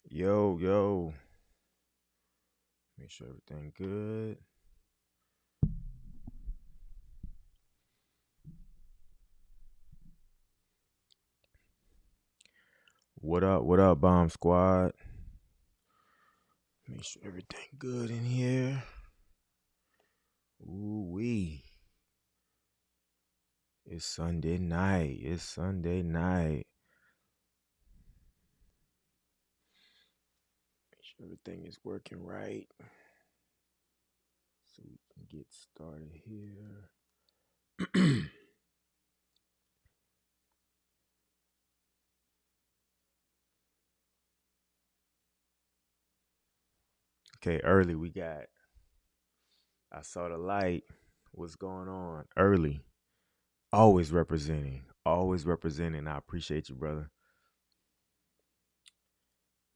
Yo, yo. Make sure everything good. What up, Bomb Squad? Make sure everything good in here. Ooh wee. It's Sunday night. It's Sunday night. Make sure everything is working right. So we can get started here. Okay, early we got I saw the light. What's going on? Early. Always representing. Always representing. I appreciate you, brother.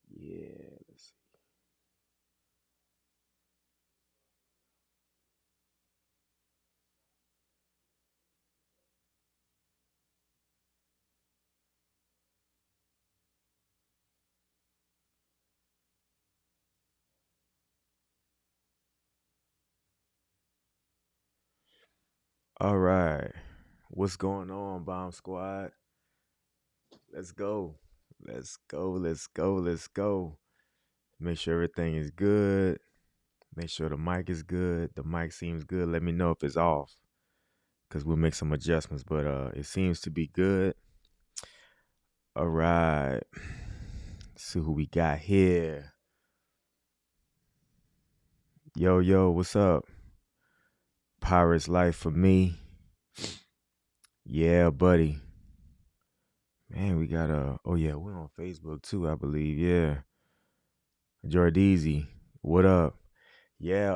Yeah, let's see. All right. What's going on, Bomb Squad? Let's go. Let's go. Let's go. Let's go. Make sure everything is good. Make sure the mic is good. The mic seems good. Let me know if it's off. Cause we'll make some adjustments. But it seems to be good. All right. Let's see who we got here. Yo, yo, what's up? Pirate's life for me. Yeah, buddy. Man, we got oh yeah, we're on Facebook too, I believe. Yeah. Jordeezy, what up? Yeah,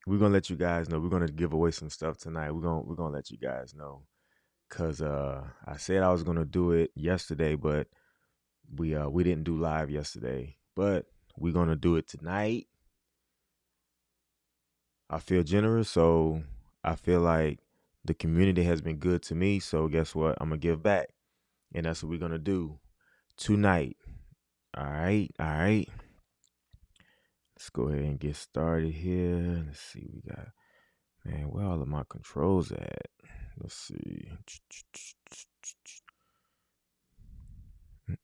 we're gonna let you guys know. We're gonna give away some stuff tonight. We're gonna let you guys know. Cause I said I was gonna do it yesterday, but we didn't do live yesterday. But we're gonna do it tonight. I feel generous, so I feel like the community has been good to me. So guess what? I'm gonna give back. And that's what we're gonna do tonight. All right, all right. Let's go ahead and get started here. Let's see, we got man, where all of my controls at? Let's see. It's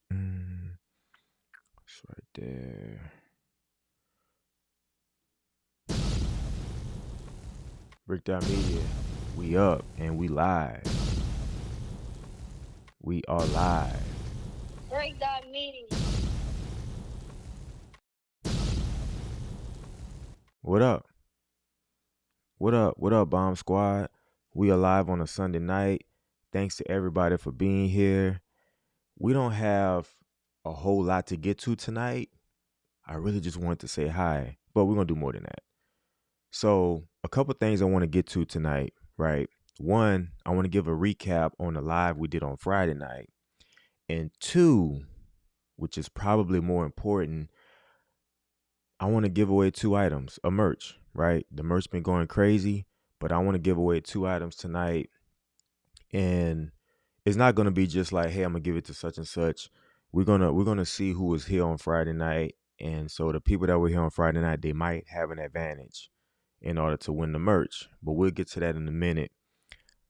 right there. Breakdown Media. We up and we live. We are live. Breakdown meeting. What up? What up? What up, Bomb Squad? We are live on a Sunday night. Thanks to everybody for being here. We don't have a whole lot to get to tonight. I really just wanted to say hi, but we're going to do more than that. So, a couple things I want to get to tonight, right? One, I want to give a recap on the live we did on Friday night. And two, which is probably more important, I want to give away two items, a merch, right? The merch been going crazy, but I want to give away two items tonight. And it's not going to be just like, hey, I'm going to give it to such and such. We're going to see who was here on Friday night. And so the people that were here on Friday night, they might have an advantage in order to win the merch. But we'll get to that in a minute.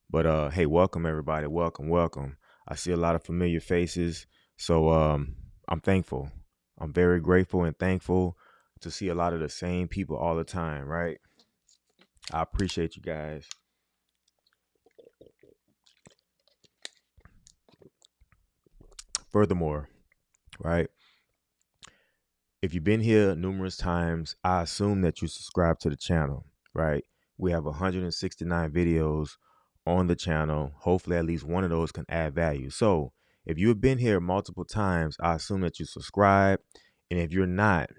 But hey, welcome everybody. Welcome, welcome. I see a lot of familiar faces. So I'm thankful. I'm very grateful and thankful to see a lot of the same people all the time, right? I appreciate you guys. Furthermore, right? If you've been here numerous times, I assume that you subscribe to the channel, right? We have 169 videos on the channel. Hopefully, at least one of those can add value. So, if you have been here multiple times, I assume that you subscribe. And if you're not,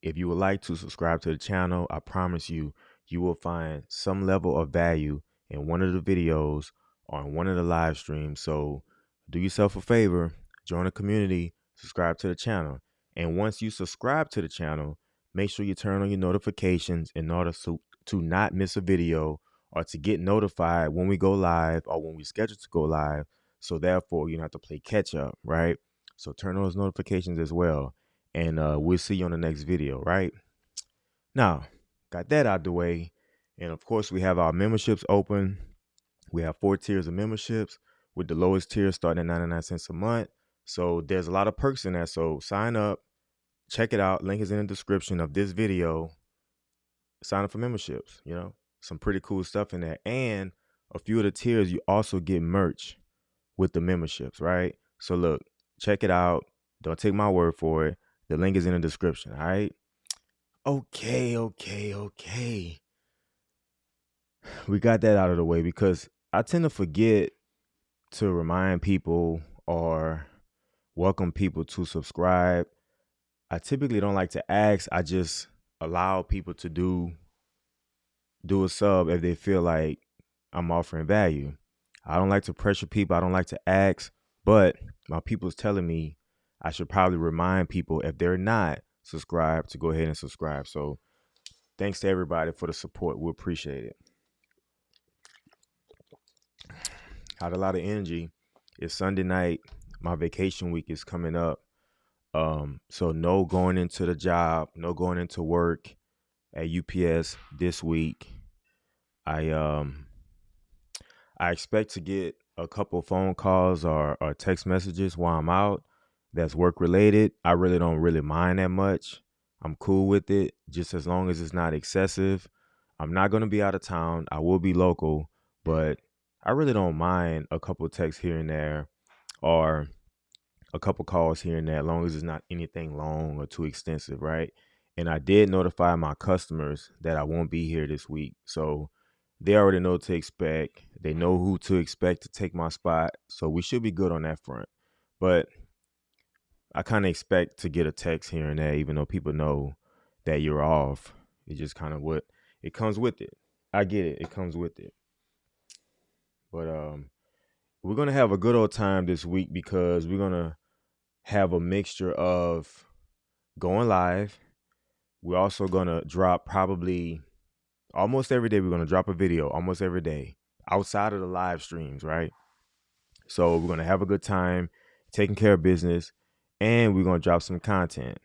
if you would like to subscribe to the channel, I promise you, you will find some level of value in one of the videos or in one of the live streams. So, do yourself a favor, join the community, subscribe to the channel. And once you subscribe to the channel, make sure you turn on your notifications in order to not miss a video or to get notified when we go live or when we schedule to go live. So therefore, you don't have to play catch up, right? So turn on those notifications as well. And we'll see you on the next video, right? Now, got that out the way. And of course, we have our memberships open. We have 4 tiers of memberships, with the lowest tier starting at 99 cents a month. So there's a lot of perks in that. So sign up, check it out. Link is in the description of this video. Sign up for memberships, some pretty cool stuff in there. And a few of the tiers, you also get merch with the memberships, right? So look, check it out. Don't take my word for it. The link is in the description, all right? Okay. We got that out of the way because I tend to forget to remind people or welcome people to subscribe. I typically don't like to ask. I just allow people to do a sub if they feel like I'm offering value. I don't like to pressure people. I don't like to ask, but my people's telling me I should probably remind people if they're not subscribed to go ahead and subscribe. So thanks to everybody for the support. We appreciate it. Had a lot of energy. It's Sunday night. My vacation week is coming up. So no going into the job, no going into work at UPS this week. I expect to get a couple phone calls or text messages while I'm out that's work related. I really don't mind that much. I'm cool with it, just as long as it's not excessive. I'm not going to be out of town. I will be local, but I really don't mind a couple texts here and there or a couple calls here and there, as long as it's not anything long or too extensive, right? And I did notify my customers that I won't be here this week. So they already know what to expect. They know who to expect to take my spot. So we should be good on that front. But I kind of expect to get a text here and there, even though people know that you're off. It's just kind of what it comes with it. I get it. It comes with it. But we're going to have a good old time this week because we're going to have a mixture of going live. We're also going to drop probably almost every day. We're going to drop a video almost every day outside of the live streams, right? So we're going to have a good time taking care of business, and we're going to drop some content,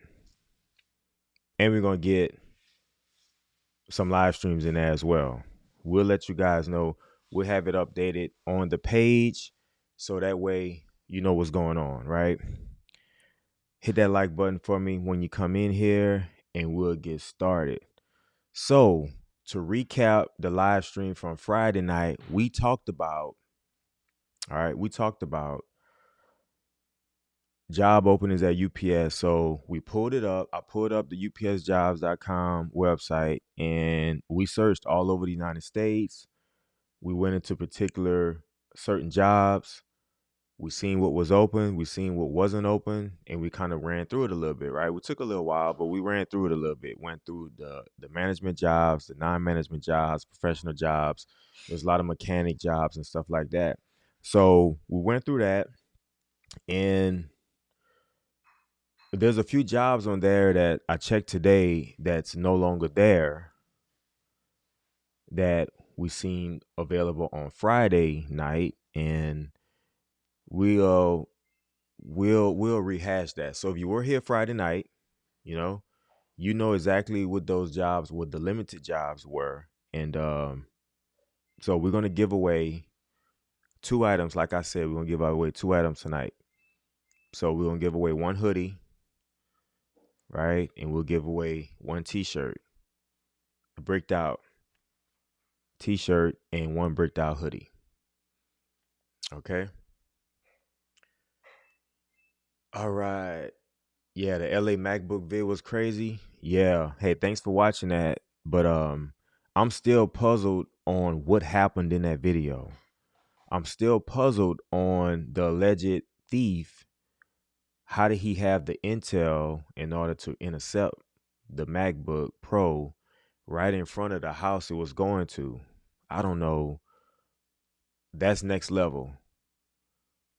and we're going to get some live streams in there as well. We'll let you guys know. We'll have it updated on the page so that way you know what's going on, right? Hit that like button for me when you come in here and we'll get started. So to recap the live stream from Friday night, we talked about job openings at UPS. So we pulled it up. I pulled up the upsjobs.com website and we searched all over the United States. We went into particular certain jobs. We seen what was open, we seen what wasn't open, and we kind of ran through it a little bit, right? We took a little while, but we ran through it a little bit. Went through the management jobs, the non-management jobs, professional jobs. There's a lot of mechanic jobs and stuff like that. So we went through that, and there's a few jobs on there that I checked today that's no longer there that we seen available on Friday night, and we'll rehash that. So if you were here Friday night, you know exactly what those jobs, what the limited jobs were. And so we're gonna give away 2 items. Like I said, we're gonna give away 2 items tonight. So we're gonna give away 1 hoodie, right? And we'll give away 1 t-shirt, a bricked out t-shirt, and 1 bricked out hoodie. Okay. All right. Yeah, the LA MacBook vid was crazy. Yeah. Hey, thanks for watching that. But I'm still puzzled on what happened in that video. I'm still puzzled on the alleged thief. How did he have the intel in order to intercept the MacBook Pro right in front of the house it was going to? I don't know. That's next level.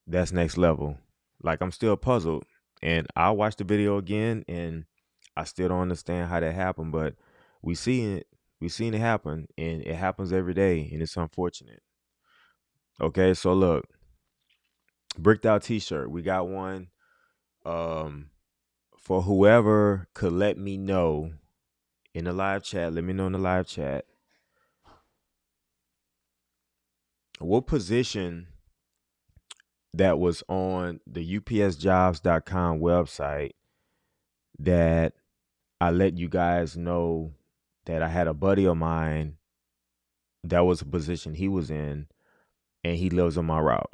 That's next level. Like, I'm still puzzled. And I'll watch the video again and I still don't understand how that happened, but we seen it happen, and it happens every day, and it's unfortunate. Okay, so look, bricked out t-shirt. We got one. Um, for whoever could let me know in the live chat, let me know in the live chat what position that was on the upsjobs.com website that I let you guys know that I had a buddy of mine that was a position he was in and he lives on my route.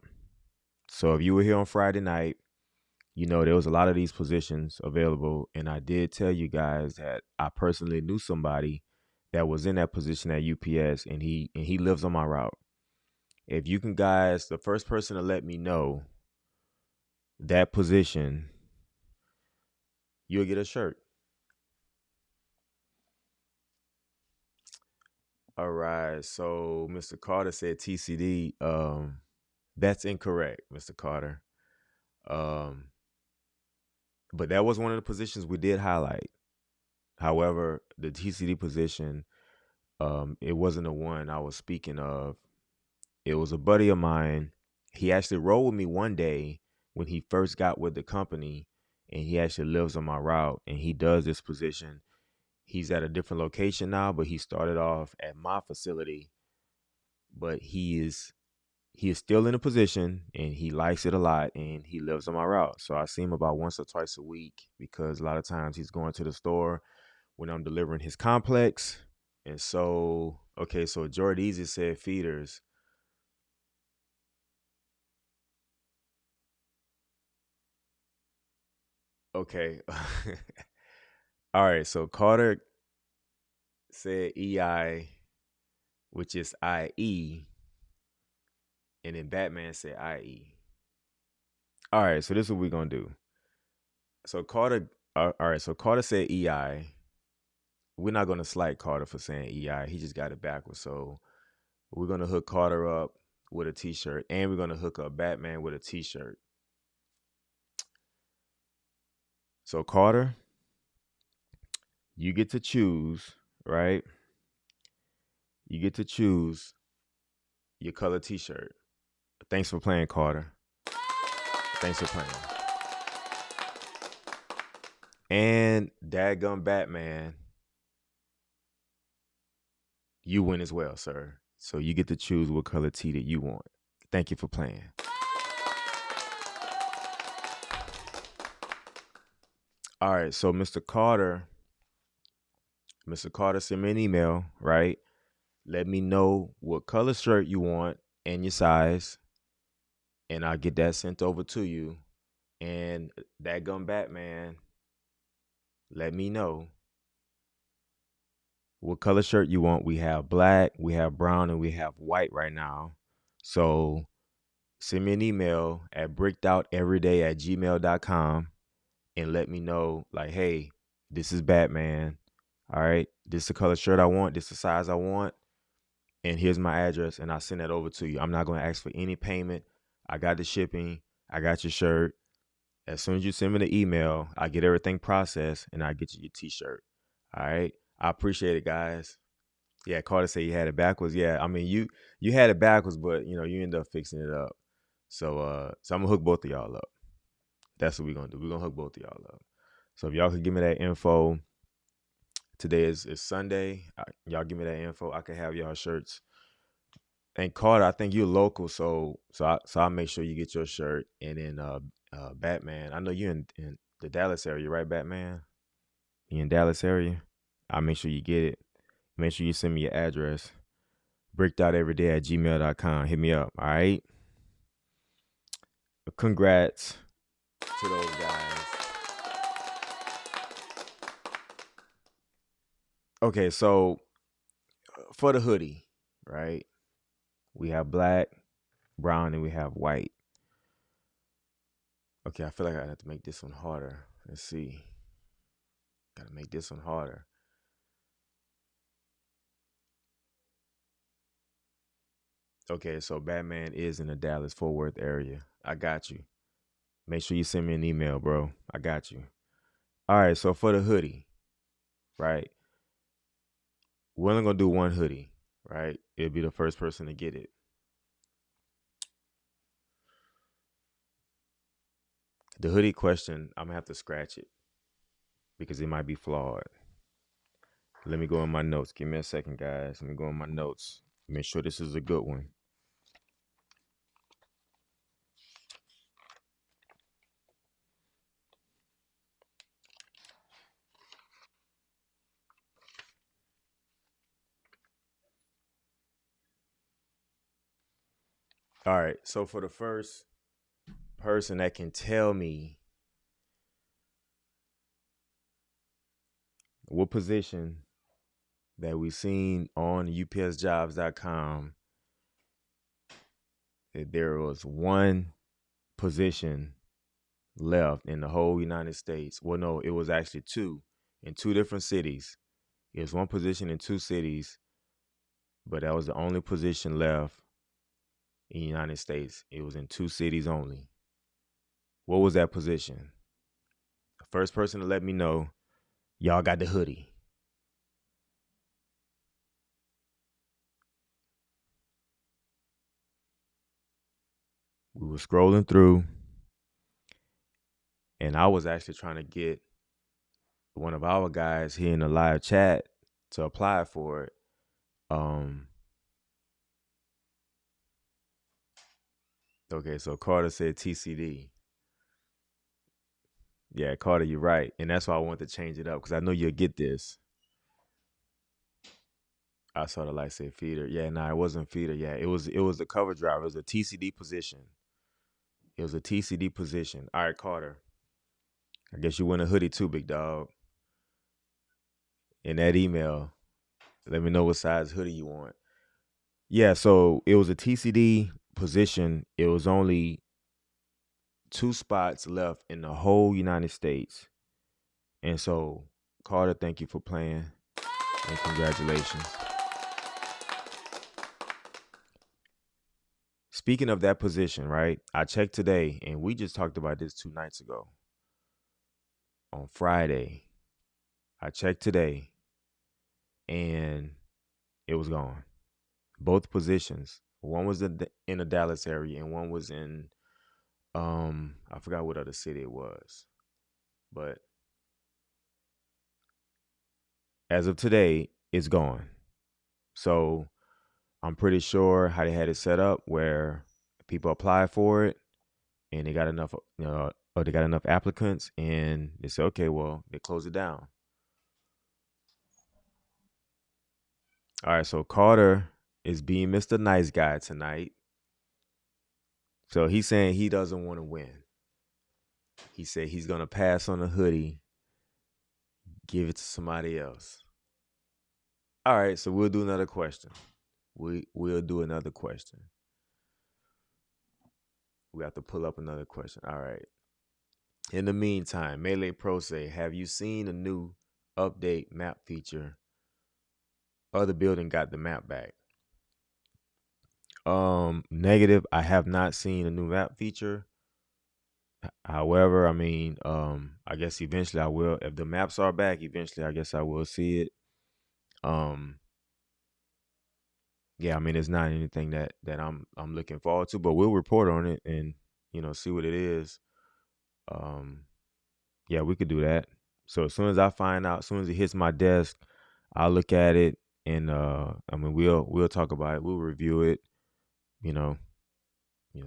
So if you were here on Friday night, you know there was a lot of these positions available, and I did tell you guys that I personally knew somebody that was in that position at UPS, and he lives on my route. If you can, guys, the first person to let me know that position, you'll get a shirt. All right. So Mr. Carter said TCD. That's incorrect, Mr. Carter. Um, but that was one of the positions we did highlight. However, the TCD position, it wasn't the one I was speaking of. It was a buddy of mine. He actually rode with me one day when he first got with the company, and he actually lives on my route, and he does this position. He's at a different location now, but he started off at my facility. But he is still in a position, and he likes it a lot, and he lives on my route. So I see him about once or twice a week because a lot of times he's going to the store when I'm delivering his complex. And so, okay, so Jordeezy said feeders. Okay. All right, so Carter said EI, which is IE, and then Batman said IE. All right, so this is what we're gonna do. So Carter, all right, so Carter said EI. We're not gonna slight Carter for saying EI. He just got it backwards. So we're gonna hook Carter up with a T-shirt, and we're gonna hook up Batman with a T-shirt. So Carter, you get to choose, right? You get to choose your color T-shirt. Thanks for playing, Carter. Thanks for playing. And Dadgum Batman, you win as well, sir. So you get to choose what color tee that you want. Thank you for playing. All right, so Mr. Carter, send me an email, right? Let me know what color shirt you want and your size, and I'll get that sent over to you. And Dadgum Batman, let me know what color shirt you want. We have black, we have brown, and we have white right now. So send me an email at brickedout@gmail.com and let me know, like, hey, this is Batman. All right, this is the color shirt I want. This is the size I want. And here's my address. And I'll send that over to you. I'm not going to ask for any payment. I got the shipping. I got your shirt. As soon as you send me the email, I get everything processed and I get you your T-shirt. All right. I appreciate it, guys. Yeah, Carter said you had it backwards. Yeah, I mean you had it backwards, but you ended up fixing it up. So I'm gonna hook both of y'all up. That's what we're gonna do. We're gonna hook both of y'all up. So if y'all could give me that info, today is Sunday. Y'all give me that info. I can have y'all shirts. And Carter, I think you're local, so I'll make sure you get your shirt. And then Batman, I know you're in the Dallas area, right? Batman, you in Dallas area? I'll make sure you get it. Make sure you send me your address. Brickedouteveryday@gmail.com. Hit me up. All right. Congrats to those guys. Okay, so for the hoodie, right? We have black, brown, and we have white. Okay, I feel like I have to make this one harder. Let's see. Gotta make this one harder. Okay, so Batman is in the Dallas Fort Worth area. I got you. Make sure you send me an email, bro. I got you. All right, so for the hoodie, right? We're only gonna do one hoodie, right? It'll be the first person to get it. The hoodie question, I'm gonna have to scratch it because it might be flawed. Let me go in my notes. Give me a second, guys. Let me go in my notes. Make sure this is a good one. All right. So for the first person that can tell me what position that we seen on UPSjobs.com, that there was one position left in the whole United States. Well, no, it was actually two in two different cities. It was one position in two cities, but that was the only position left in the United States. It was in two cities only. What was that position? The first person to let me know, y'all got the hoodie. We were scrolling through, and I was actually trying to get one of our guys here in the live chat to apply for it. Okay, so Carter said TCD. Yeah, Carter, you're right, and that's why I wanted to change it up because I know you'll get this. I sort of like said feeder. Yeah, nah, it wasn't feeder. Yeah, it was the cover driver. It was a TCD position. It was a TCD position. All right, Carter. I guess you win a hoodie too, big dog. In that email, let me know what size hoodie you want. Yeah, so it was a TCD position. It was only two spots left in the whole United States. And so, Carter, thank you for playing and congratulations. Speaking of that position, right? I checked today and we just talked about this 2 nights ago. On Friday, I checked today and it was gone. Both positions. One was in the Dallas area and one was in I forgot what other city it was. But as of today, it's gone. So I'm pretty sure how they had it set up where people apply for it and they got enough, or they got enough applicants and they say, okay, well, they close it down. All right, so Carter is being Mr. Nice Guy tonight. So he's saying he doesn't want to win. He said he's going to pass on the hoodie, give it to somebody else. All right, so we'll do another question. We'll do another question. We have to pull up another question. All right. In the meantime, Melee Pro say, have you seen a new update map feature? Other building got the map back. Negative. I have not seen a new map feature. However, I mean, I guess eventually I will. If the maps are back, eventually I guess I will see it. Yeah, I mean, it's not anything that I'm looking forward to, but we'll report on it and see what it is. Yeah, we could do that. So as soon as I find out, as soon as it hits my desk, I'll look at it and I mean we'll talk about it. We'll review it. You know,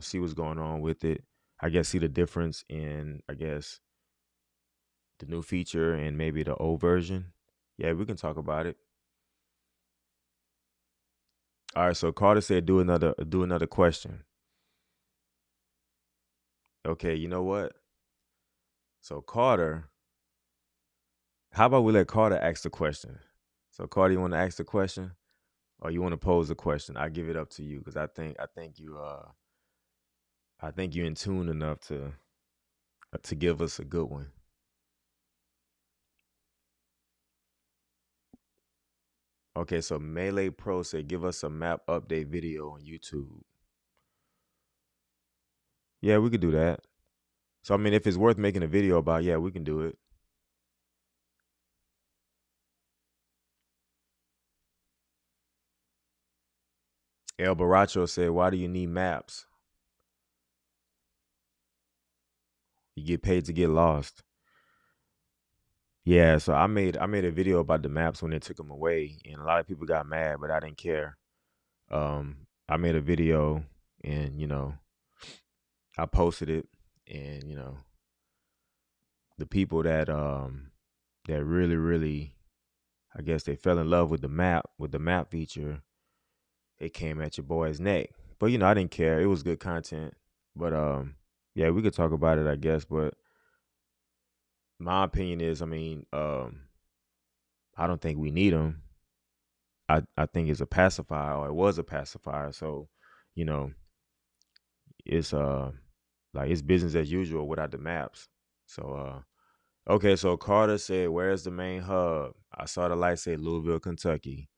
see what's going on with it. I guess see the difference in the new feature and maybe the old version. Yeah, we can talk about it. All right, so Carter said do another question. Okay, you know what? So Carter, how about we let Carter ask the question? So Carter, you want to ask the question, or you want to pose the question? I give it up to you because I think you're in tune enough to give us a good one. Okay, so Melee Pro said give us a map update video on YouTube. Yeah, we could do that. So I mean, if it's worth making a video about, yeah, we can do it. El Baracho said, why do you need maps? You get paid to get lost. Yeah, so I made a video about the maps when they took them away, and a lot of people got mad, but I didn't care. I made a video, and I posted it, and the people that really really, I guess they fell in love with the map feature. It came at your boy's neck, but I didn't care. It was good content, but yeah, we could talk about it, I guess. But my opinion is, I mean, I don't think we need them. I think it's a pacifier, or it was a pacifier. So, you know, it's like it's business as usual without the maps. So okay, so Carter said, "Where's the main hub?" I saw the light say Louisville, Kentucky.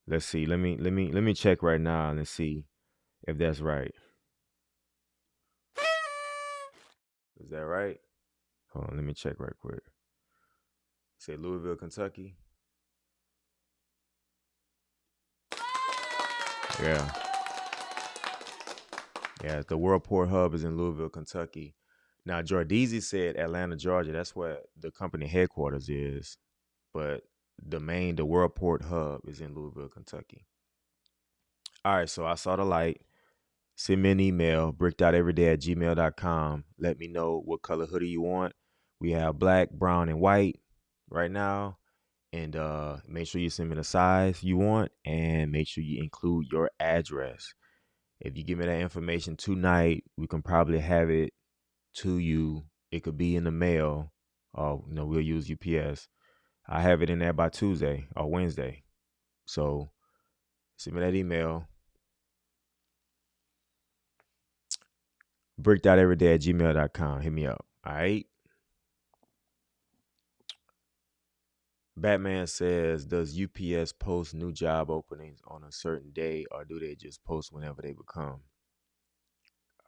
Let's see. Let me check right now and see if that's right. Is that right? Hold on, let me check right quick. Say Louisville, Kentucky. Yeah. Yeah, the Worldport hub is in Louisville, Kentucky. Now, Jordeezy said Atlanta, Georgia. That's where the company headquarters is. But the Worldport hub is in Louisville, Kentucky. All right, so I saw the light. Send me an email, brickedout@gmail.com. Let me know what color hoodie you want. We have black, brown, and white right now. And make sure you send me the size you want, and make sure you include your address. If you give me that information tonight, we can probably have it to you. It could be in the mail, or we'll use UPS. I have it in there by Tuesday or Wednesday. So send me that email. Brickedout@gmail.com. Hit me up. All right. Batman says, does UPS post new job openings on a certain day, or do they just post whenever they become?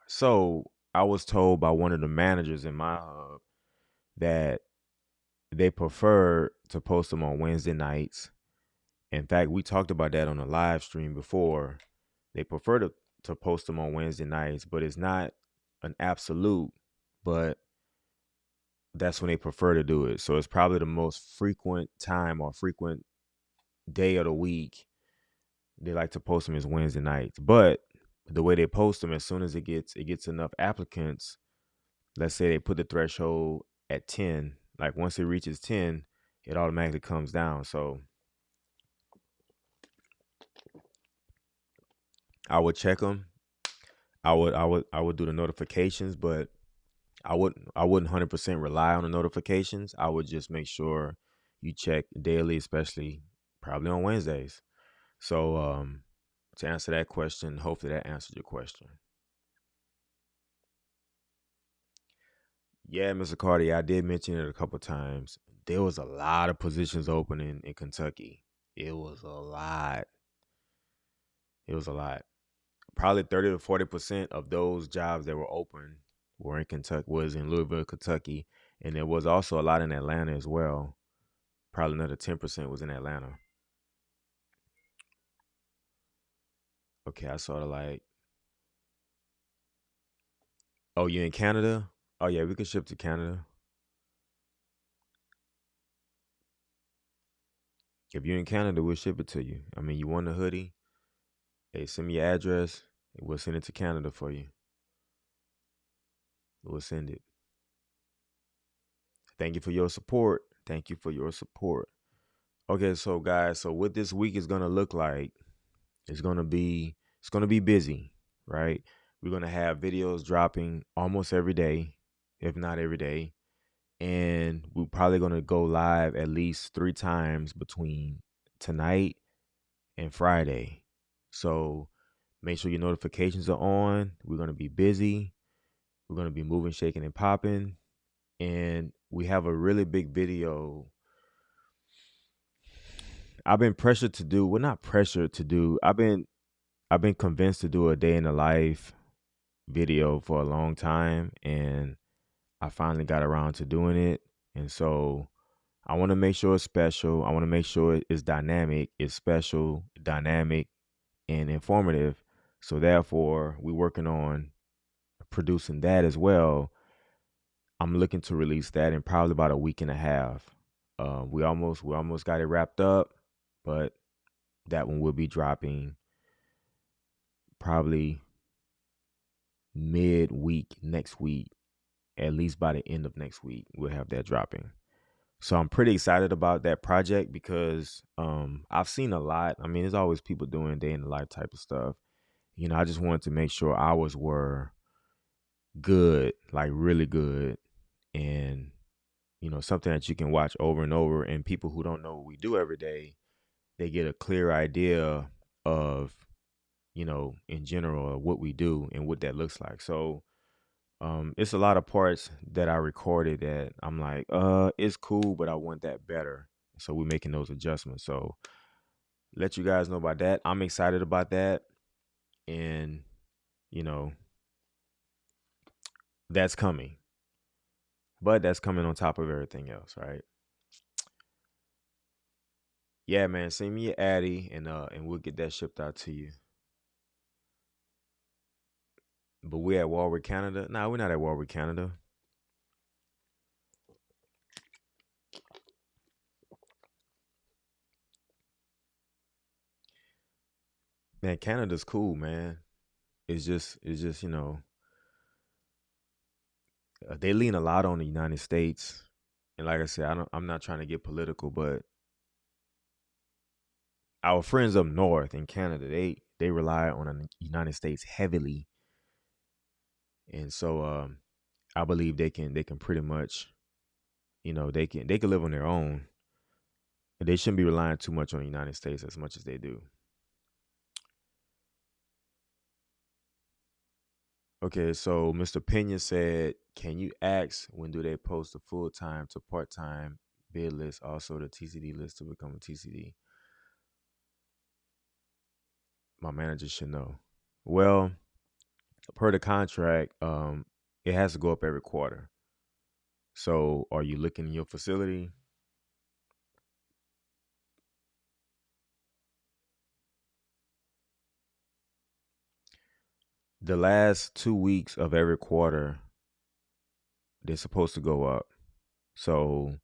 So I was told by one of the managers in my hub that they prefer to post them on Wednesday nights. In fact, we talked about that on a live stream before. They prefer to post them on Wednesday nights, but it's not an absolute, but that's when they prefer to do it. So it's probably the most frequent time or frequent day of the week they like to post them is Wednesday nights. But the way they post them, as soon as it gets enough applicants, let's say they put the threshold at 10, like once it reaches 10, it automatically comes down. So I would check them. I would do the notifications, but I wouldn't 100% rely on the notifications. I would just make sure you check daily, especially probably on Wednesdays. So to answer that question, hopefully that answered your question. Yeah, Mr. Cardi, I did mention it a couple times. There was a lot of positions open in Kentucky. It was a lot. It was a lot. Probably 30 to 40% of those jobs that were open were in Kentucky, was in Louisville, Kentucky. And there was also a lot in Atlanta as well. Probably another 10% was in Atlanta. Okay, I sort of like, oh, you in Canada? Oh yeah, we can ship to Canada. If you're in Canada, we'll ship it to you. I mean, you want a hoodie? Hey, send me your address, and we'll send it to Canada for you. We'll send it. Thank you for your support. Thank you for your support. Okay, so guys, so what this week is gonna look like, it's gonna be busy, right? We're gonna have videos dropping almost every day, if not every day. And we're probably gonna go live at least 3 times between tonight and Friday. So make sure your notifications are on. We're gonna be busy. We're gonna be moving, shaking, and popping. And we have a really big video. I've been pressured to do, well, not pressured to do. I've been convinced to do a day in the life video for a long time, and I finally got around to doing it. And so I want to make sure it's special. I want to make sure it's dynamic, it's special, dynamic, and informative. So therefore, we're working on producing that as well. I'm looking to release that in probably about a week and a half. We almost got it wrapped up, but that one will be dropping probably mid-week next week. At least by the end of next week, we'll have that dropping. So I'm pretty excited about that project because I've seen a lot. I mean, there's always people doing day in the life type of stuff. I just wanted to make sure ours were good, like really good, and something that you can watch over and over. And people who don't know what we do every day, they get a clear idea of, in general, of what we do and what that looks like. So it's a lot of parts that I recorded that I'm like, it's cool, but I want that better. So we're making those adjustments. So let you guys know about that. I'm excited about that. And, you know, that's coming. But that's coming on top of everything else, right? Yeah, man. Send me your Addy and we'll get that shipped out to you. But we're at Warwick, Canada. Nah, we're not at Warwick, Canada. Man, Canada's cool, man. It's just they lean a lot on the United States, and like I said, I'm not trying to get political, but our friends up north in Canada, they rely on the United States heavily, and so I believe they can pretty much, they can live on their own. They shouldn't be relying too much on the United States as much as they do. Okay, so Mr. Pena said, "Can you ask when do they post the full time to part time bid list, also the TCD list to become a TCD?" My manager should know. Well, per the contract, it has to go up every quarter. So, are you looking in your facility? The last 2 weeks of every quarter, they're supposed to go up. So,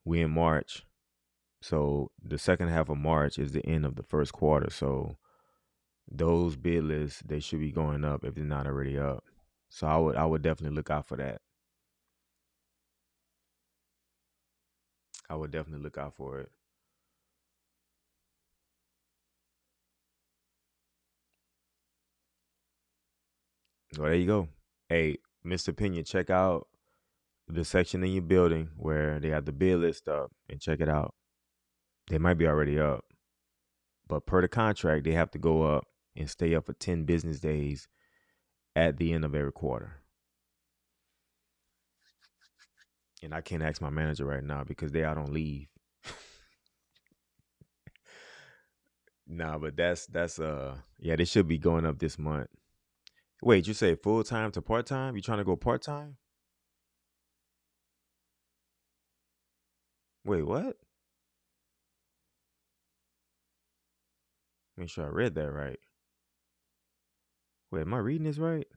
we in March. So, the second half of March is the end of the first quarter. So, those bid lists they should be going up if they're not already up. So, I would definitely look out for that. I would definitely look out for it. Well, there you go. Hey, Mr. Pena, check out the section in your building where they have the bid list up and check it out. They might be already up, but per the contract, they have to go up and stay up for 10 business days at the end of every quarter. And I can't ask my manager right now because they out on leave. Nah, but that's yeah, they should be going up this month. Wait, you say full time to part time? You trying to go part time? Wait, what? Make sure I read that right. Wait, am I reading this right?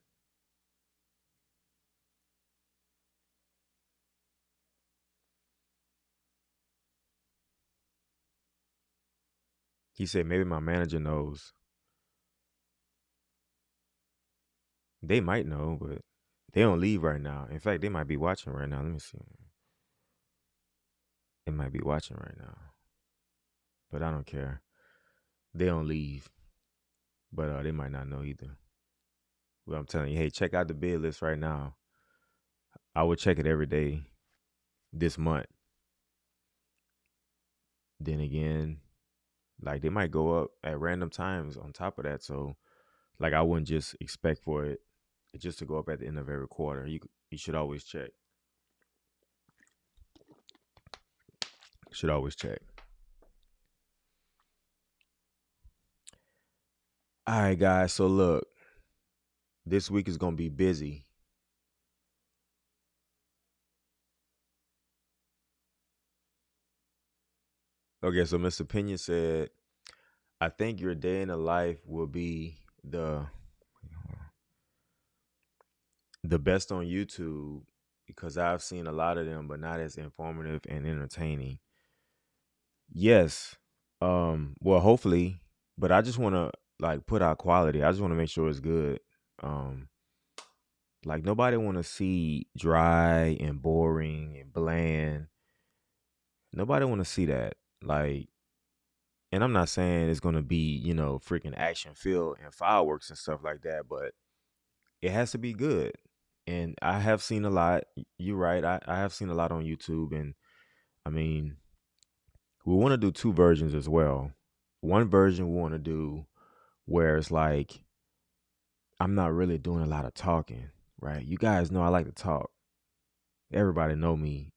He said maybe my manager knows. They might know, but they don't leave right now. In fact, they might be watching right now. Let me see. They might be watching right now, but I don't care. They don't leave, but they might not know either. But I'm telling you, hey, check out the bid list right now. I would check it every day this month. Then again, like they might go up at random times on top of that. So like I wouldn't just expect for it just to go up at the end of every quarter. You should always check. Should always check. All right, guys. So look, this week is gonna be busy. Okay, so Mr. Pena said, I think your day in the life will be the the best on YouTube because I've seen a lot of them, but not as informative and entertaining. Yes. Well, hopefully, but I just want to like put out quality. I just want to make sure it's good. Um, like nobody want to see dry and boring and bland. Nobody want to see that. Like, and I'm not saying it's gonna be freaking action filled and fireworks and stuff like that, but it has to be good. And I have seen a lot. You're right. I have seen a lot on YouTube, and I mean, we want to do two versions as well. One version we want to do where it's like I'm not really doing a lot of talking, right? You guys know I like to talk. Everybody know me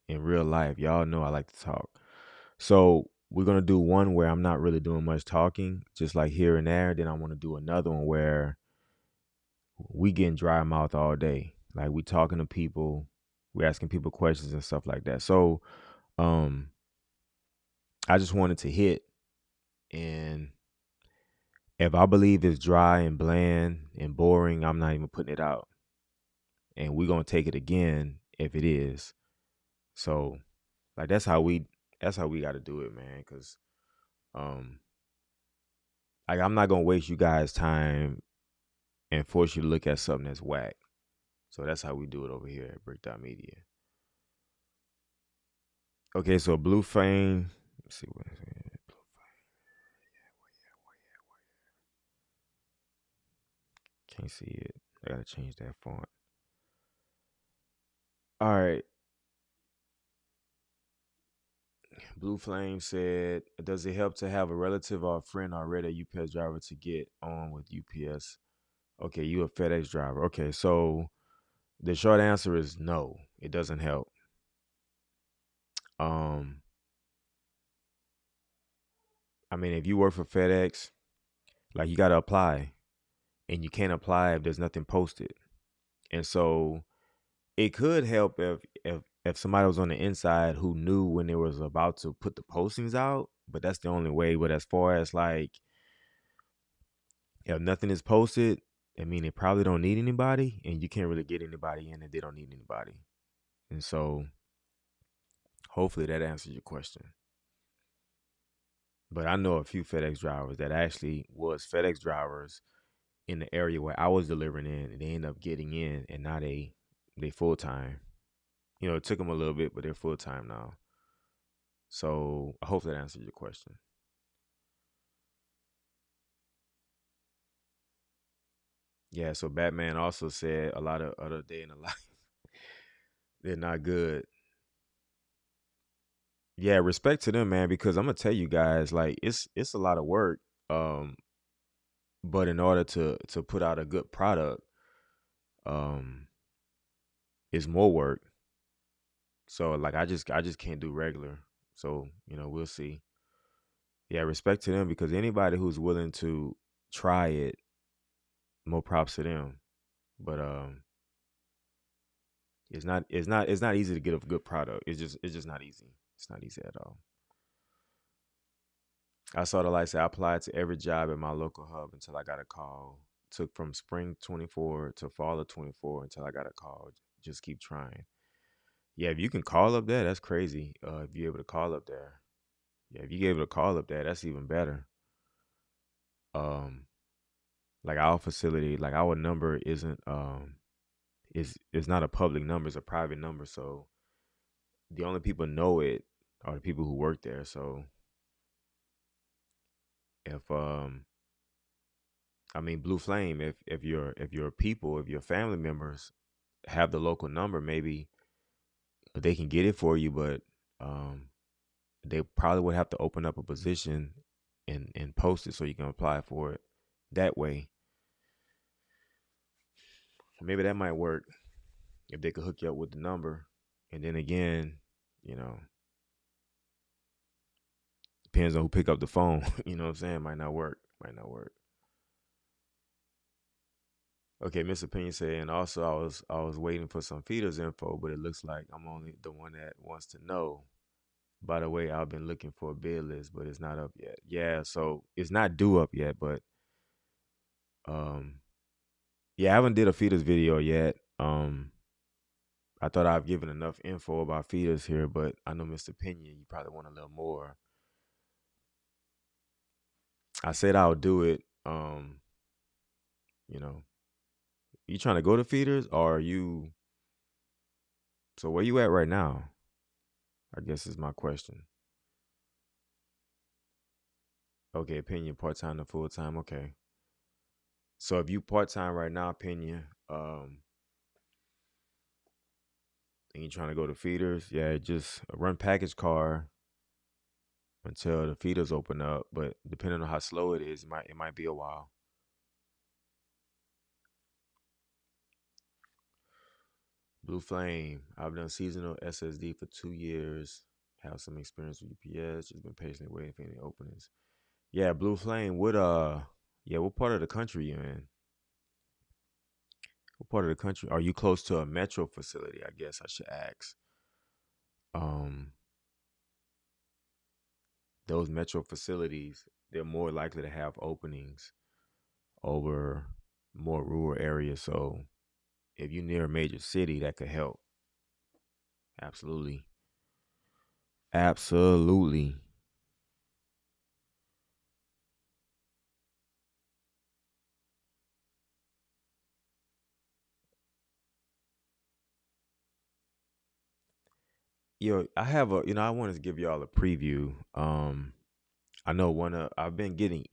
in real life. Y'all know I like to talk. So we're gonna do one where I'm not really doing much talking, just like here and there. Then I want to do another one where we getting dry mouth all day. Like we talking to people, we asking people questions and stuff like that. So um I just wanted to hit, and if I believe it's dry and bland and boring, I'm not even putting it out. And we're gonna take it again if it is. So like that's how we gotta do it, man. Cause um like I'm not gonna waste you guys' time and force you to look at something that's whack. So that's how we do it over here at Breakdown Media. Okay, so Blue Flame. Let's see what is it. Can't see it. I gotta change that font. All right. Blue Flame said, "Does it help to have a relative or a friend already a UPS driver to get on with UPS?" Okay, you a FedEx driver. Okay, so the short answer is no. It doesn't help. Um, I mean, if you work for FedEx, like you gotta apply, and you can't apply if there's nothing posted. And so it could help if somebody was on the inside who knew when they was about to put the postings out, but that's the only way. But as far as like if nothing is posted, I mean they probably don't need anybody, and you can't really get anybody in if they don't need anybody. And so hopefully that answers your question. But I know a few FedEx drivers that actually was FedEx drivers in the area where I was delivering in, and they end up getting in, and now they full time. It took them a little bit, but they're full time now. So I hope that answers your question. Yeah. So Batman also said a lot of other day in the life they're not good. Yeah, respect to them, man, because I'm gonna tell you guys, like it's a lot of work. Um, but in order to put out a good product, um, it's more work. So like I just can't do regular. So we'll see. Yeah, respect to them because anybody who's willing to try it, more props to them. But it's not easy to get a good product. It's just not easy. It's not easy at all. I saw the light say I applied to every job at my local hub until I got a call. Took from spring 24 to fall of 24 until I got a call. Just keep trying. Yeah, if you can call up there, that's crazy. If you're able to call up there. Yeah, if you're able to call up there, that's even better. Um, like our facility, like our number isn't is not a public number, it's a private number. So the only people know it are the people who work there. So if I mean Blue Flame, if your people, if your family members have the local number, maybe they can get it for you, but um they probably would have to open up a position and post it so you can apply for it that way. Maybe that might work if they could hook you up with the number. And then again, you know, depends on who pick up the phone. You know what I'm saying? Might not work. Might not work. Okay, Miss Opinion said, and also I was waiting for some feeders info, but it looks like I'm only the one that wants to know. By the way, I've been looking for a bid list, but it's not up yet. Yeah, so it's not due up yet, but um yeah, I haven't did a feeders video yet. Um, I thought I've given enough info about feeders here, but I know Mr. Pena, you probably want a little more. I said I'll do it. You know, you trying to go to feeders or are you? So where you at right now? I guess is my question. Okay, Pena, part time to full time. Okay. So if you part time right now, Pena, and you trying to go to feeders, yeah, just run package car until the feeders open up. But depending on how slow it is, it might be a while. Blue Flame. I've done seasonal SSD for 2 years. Have some experience with UPS. Just been patiently waiting for any openings. Yeah, Blue Flame. What part of the country you in? What part of the country? Are you close to a metro facility? I guess I should ask. Um, those metro facilities, they're more likely to have openings over more rural areas. So if you're near a major city, that could help. Absolutely. Absolutely. I have I wanted to give y'all a preview. I know I've been getting a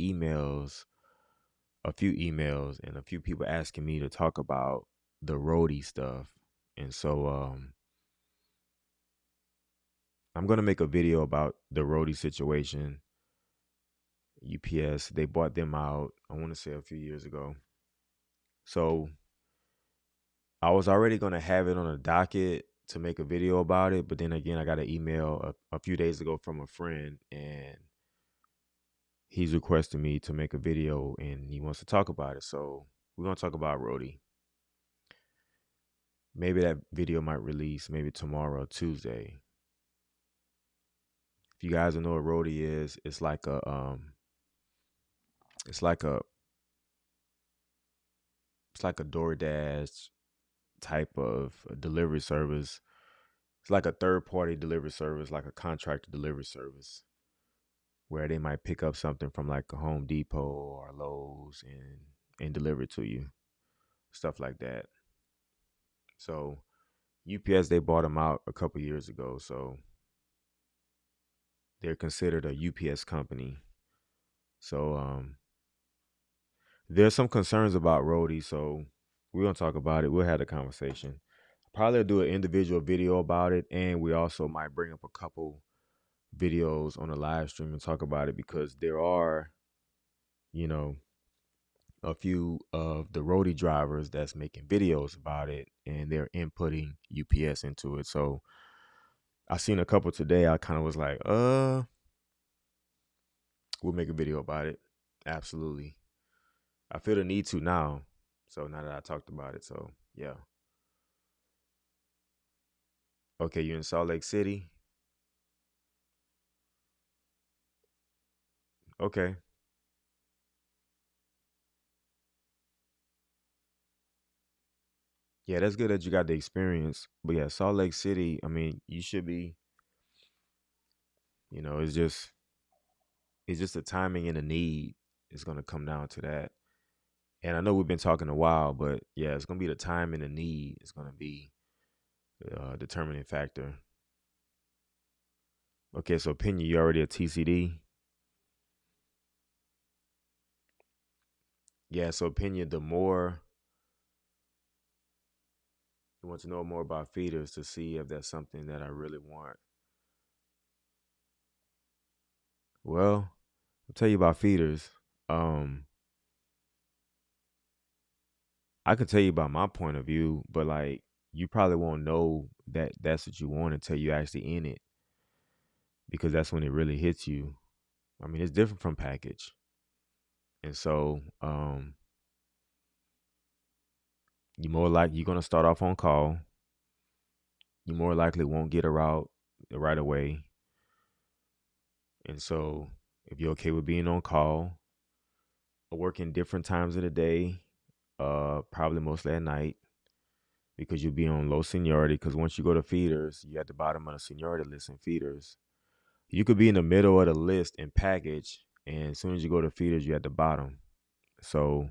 few emails, and a few people asking me to talk about the roadie stuff. And so, I'm gonna make a video about the roadie situation. UPS, they bought them out, I want to say a few years ago. So I was already gonna have it on a docket to make a video about it, but then again, I got an email a few days ago from a friend, and he's requesting me to make a video, and he wants to talk about it. So we're gonna talk about roadie. Maybe that video might release maybe tomorrow, Tuesday. If you guys don't know what roadie is, it's like a it's like a DoorDash type of delivery service. It's like a third party delivery service, like a contractor delivery service, where they might pick up something from like a Home Depot or Lowe's and deliver it to you, stuff like that. So UPS, they bought them out a couple years ago, so they're considered a UPS company. So there's some concerns about roadies, so we're gonna talk about it. We'll have a conversation. Probably do an individual video about it, and we also might bring up a couple videos on a live stream and talk about it, because there are, you know, a few of the roadie drivers that's making videos about it, and they're inputting UPS into it. So I seen a couple today. I kind of was like, we'll make a video about it. Absolutely. I feel the need to now. So now that I talked about it, so yeah. Okay, you're in Salt Lake City. Okay. Yeah, that's good that you got the experience. But yeah, Salt Lake City, I mean, you should be, it's just the timing and the need is gonna come down to that. And I know we've been talking a while, but yeah, it's gonna be the time and the need. It's gonna be determining factor. Okay, so Pena, you already a TCD. Yeah, so Pena, the more you want to know more about feeders to see if that's something that I really want. Well, I'll tell you about feeders. Um, I could tell you about my point of view, but like you probably won't know that that's what you want until you actually in it, because that's when it really hits you. I mean, it's different from package. And so, you're gonna start off on call. You more likely won't get a route right away. And so, if you're okay with being on call, working different times of the day, probably mostly at night, because you'll be on low seniority. Because once you go to feeders, you're at the bottom of the seniority list in feeders. You could be in the middle of the list in package, and as soon as you go to feeders, you're at the bottom. So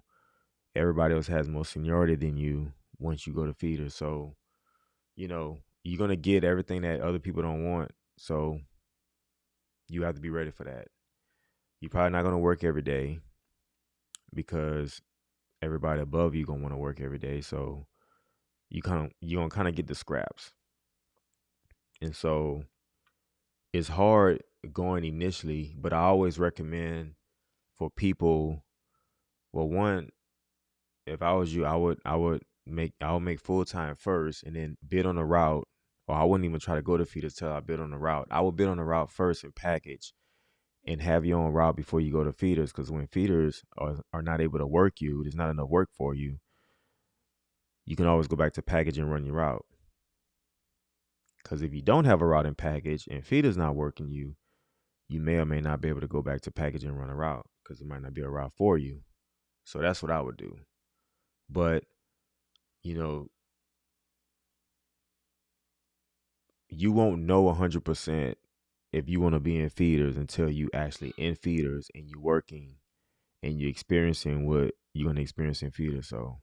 everybody else has more seniority than you once you go to feeders. So, you're gonna get everything that other people don't want. So you have to be ready for that. You're probably not gonna work every day because everybody above you gonna want to work every day. So you're gonna kind of get the scraps. And so it's hard going initially, but I always recommend for people, well, one, if I was you, I would make full time first and then bid on the route. Or I wouldn't even try to go to feeders till I bid on the route. I would bid on the route first and package and have your own route before you go to feeders. Because when feeders are not able to work you, there's not enough work for you. You can always go back to package and run your route. Because if you don't have a route in package and feeders not working you, you may or may not be able to go back to package and run a route because it might not be a route for you. So that's what I would do. But, you know, you won't know 100% if you want to be in feeders until you actually in feeders and you're working and you're experiencing what you're going to experience in feeders. So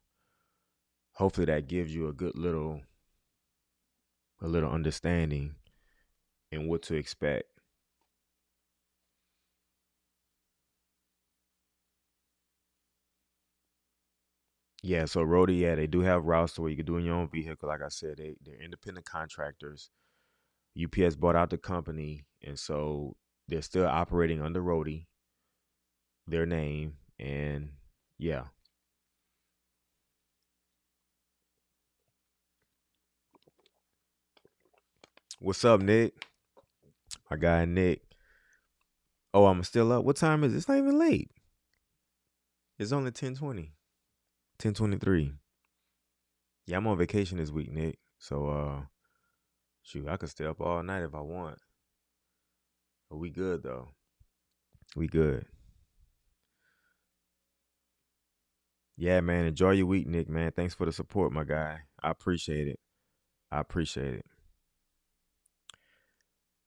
hopefully that gives you a little understanding and what to expect. Yeah, so Roadie, yeah, they do have routes to where you can do in your own vehicle. Like I said, they're independent contractors. UPS bought out the company, and so they're still operating under Roadie, their name, and yeah. What's up, Nick? My guy Nick. Oh, I'm still up. What time is it? It's not even late. It's only 10:20. 10:23. Yeah, I'm on vacation this week, Nick. So shoot, I could stay up all night if I want. But we good though. We good. Yeah, man. Enjoy your week, Nick, man. Thanks for the support, my guy. I appreciate it. I appreciate it.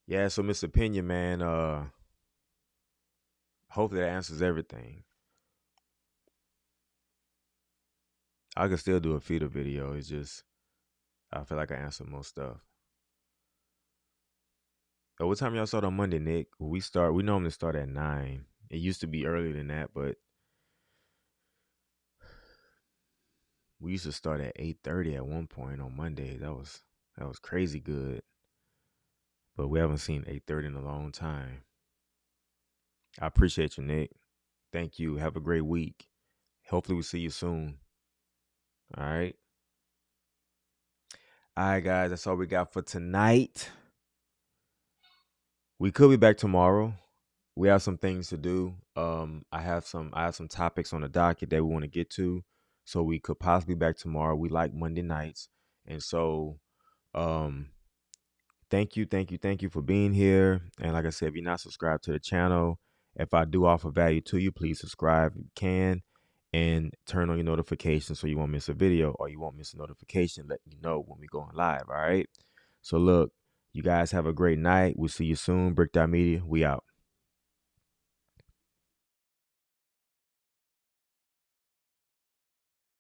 Yeah, so Mr. Pena, man, hopefully that answers everything. I could still do a feeder video. It's just I feel like I answered most stuff. Oh, what time y'all start on Monday, Nick? We normally start at 9. It used to be earlier than that, but we used to start at 8:30 at one point on Monday. That was crazy good. But we haven't seen 8:30 in a long time. I appreciate you, Nick. Thank you. Have a great week. Hopefully we see you soon. All right. All right, guys. That's all we got for tonight. We could be back tomorrow. We have some things to do. I have some topics on the docket that we want to get to. So we could possibly be back tomorrow. We like Monday nights. And so um thank you for being here. And like I said, if you're not subscribed to the channel, if I do offer value to you, please subscribe if you can and turn on your notifications so you won't miss a video or you won't miss a notification letting you know when we go on live. All right. So look, you guys have a great night. We'll see you soon. Brick Dot Media, we out.